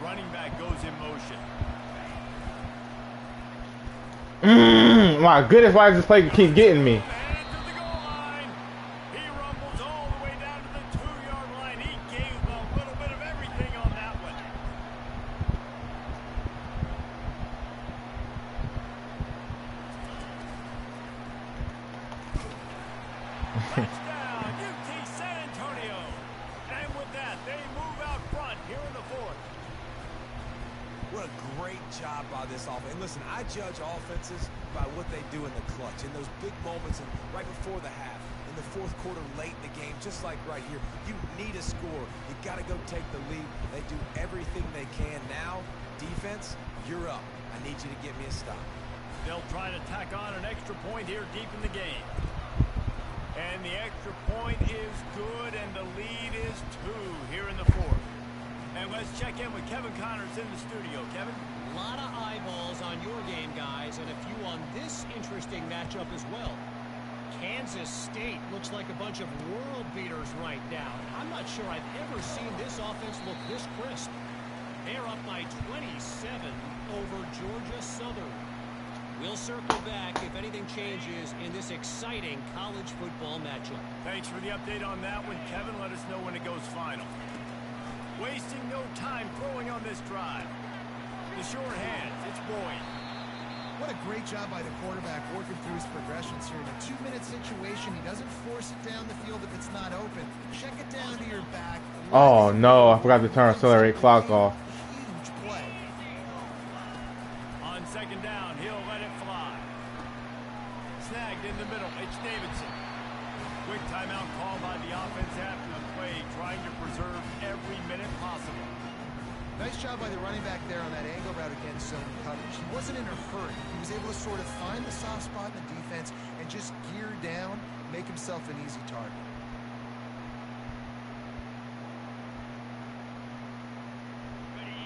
Running back goes in motion. My goodness, why does this play keep getting me? Touchdown, UTSA. And with that, they move out front here in the 4th. What a great job by this offense. And listen, I judge offenses by what they do in the clutch, in those big moments and right before the half, in the 4th quarter, late in the game, just like right here. You need a score. You got to go take the lead. They do everything they can. Now, defense, you're up. I need you to get me a stop. They'll try to tack on an extra point here deep in the game. And the extra point is good, and the lead is 2 here in the 4th. And let's check in with Kevin Connors in the studio. Kevin? A lot of eyeballs on your game, guys, and a few on this interesting matchup as well. Kansas State looks like a bunch of world beaters right now. I'm not sure I've ever seen this offense look this crisp. They're up by 27 over Georgia Southern. We'll circle back if anything changes in this exciting college football matchup. Thanks for the update on that one, Kevin. Let us know when it goes final. Wasting no time throwing on this drive. The short hands, it's Boyd. What a great job by the quarterback working through his progressions here. In a 2-minute situation, he doesn't force it down the field if it's not open. Check it down to your back. Oh no, I forgot to turn accelerate clock off. Huge play. On 2nd down, he'll let it fly. Snagged in the middle, it's Davidson. Quick timeout call by the offense after the play, trying to preserve every minute possible. Nice job by the running back there on that angle route against zone coverage. He wasn't in a hurry. He was able to sort of find the soft spot in the defense and just gear down, make himself an easy target.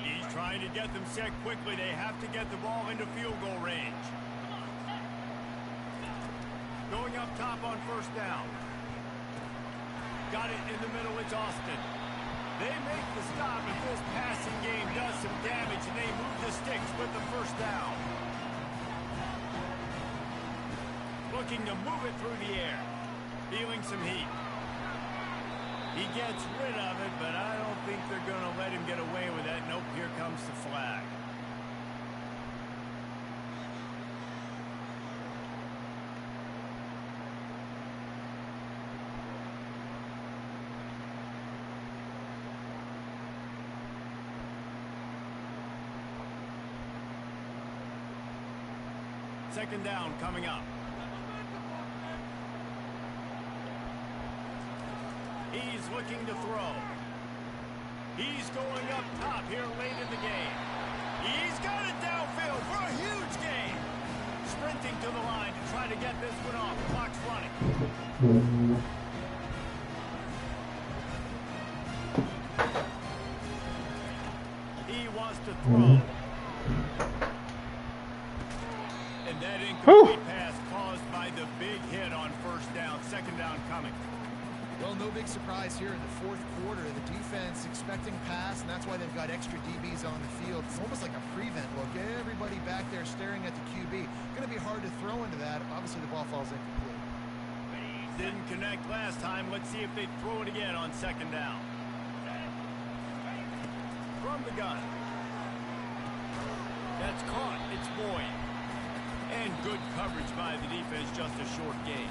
He's trying to get them set quickly. They have to get the ball into field goal range. Going up top on 1st down. Got it in the middle, it's Austin. They make the stop, and this passing game does some damage, and they move the sticks with the 1st down. Looking to move it through the air. Feeling some heat. He gets rid of it, but I don't think they're going to let him get away with that. Nope, here comes the flag. Second down coming up. He's looking to throw. He's going up top here late in the game. He's got it downfield for a huge gain. Sprinting to the line to try to get this one off. Clock's running. He wants to throw. And that incomplete pass caused by the big hit on 1st down. 2nd down coming. Well, no big surprise here in the 4th quarter. The defense expecting pass, and that's why they've got extra DBs on the field. It's almost like a prevent look. Everybody back there staring at the QB. Going to be hard to throw into that. Obviously, the ball falls incomplete. Didn't connect last time. Let's see if they throw it again on second down. From the gun. That's caught. It's Boyd. And good coverage by the defense, just a short gain.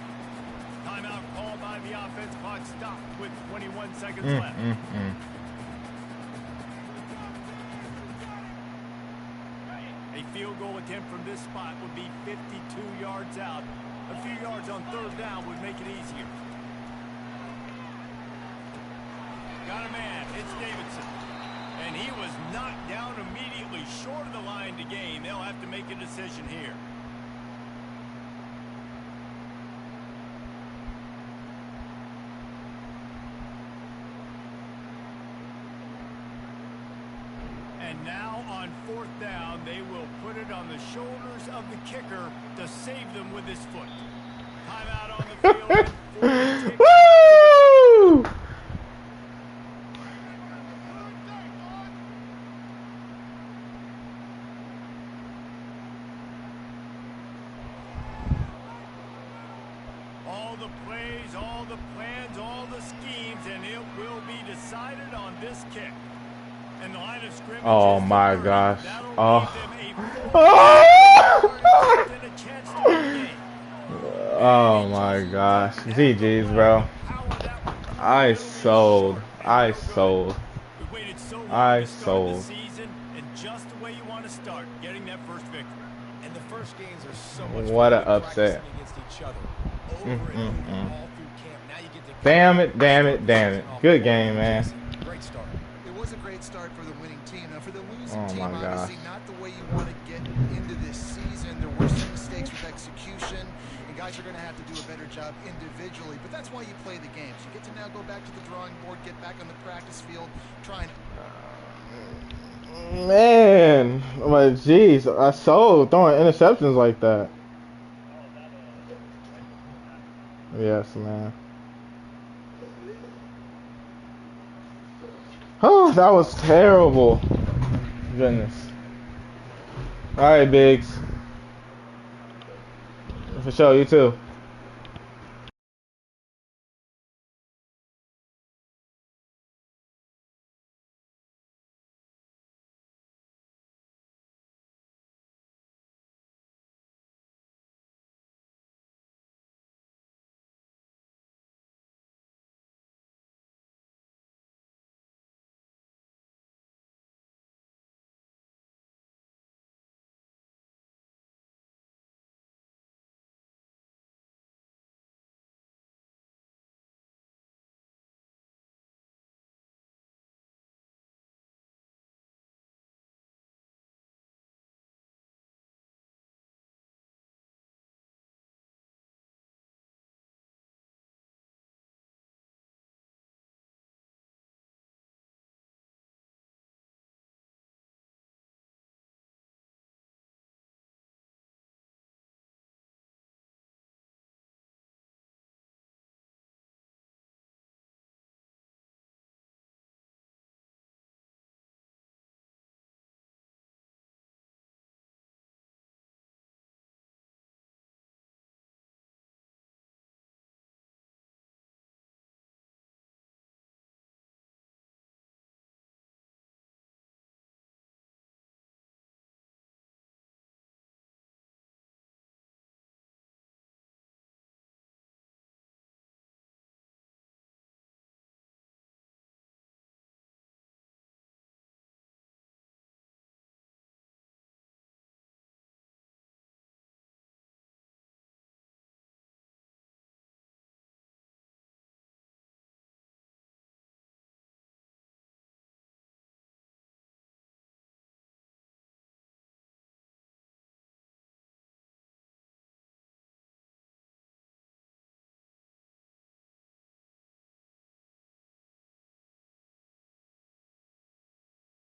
Timeout called by the offense. Clock stopped with 21 seconds left. A field goal attempt from this spot would be 52 yards out. A few yards on third down would make it easier. Got a man. It's Davidson. And he was knocked down immediately short of the line to gain. They'll have to make a decision here. And now on fourth down, they will put it on the shoulders of the kicker to save them with his foot. Timeout on the field. Woo! All the plays, all the plans, all the schemes, and it will be decided on this kick. And the line of scrimmage. Oh my gosh. Oh. Oh my gosh. GG's, bro. I sold. I sold. I sold. And just the way you want to start, getting that first victory. And the first games are so much What fun an upset. against each other. Over and over, all through camp. Now you get to Damn it, damn it, damn it. Good game, man. Great start. It was a great start for the winning team. Now, for the losing Oh team, my gosh. obviously not the way you want to get into this season. There were some mistakes with execution, and guys are going to have to do a better job individually. But that's why you play the games. You get to now go back to the drawing board, get back on the practice field, try and... Man, like, jeez, I sold throwing interceptions like that. Yes, man. Oh, that was terrible. Goodness. All right, Biggs. For sure, you too.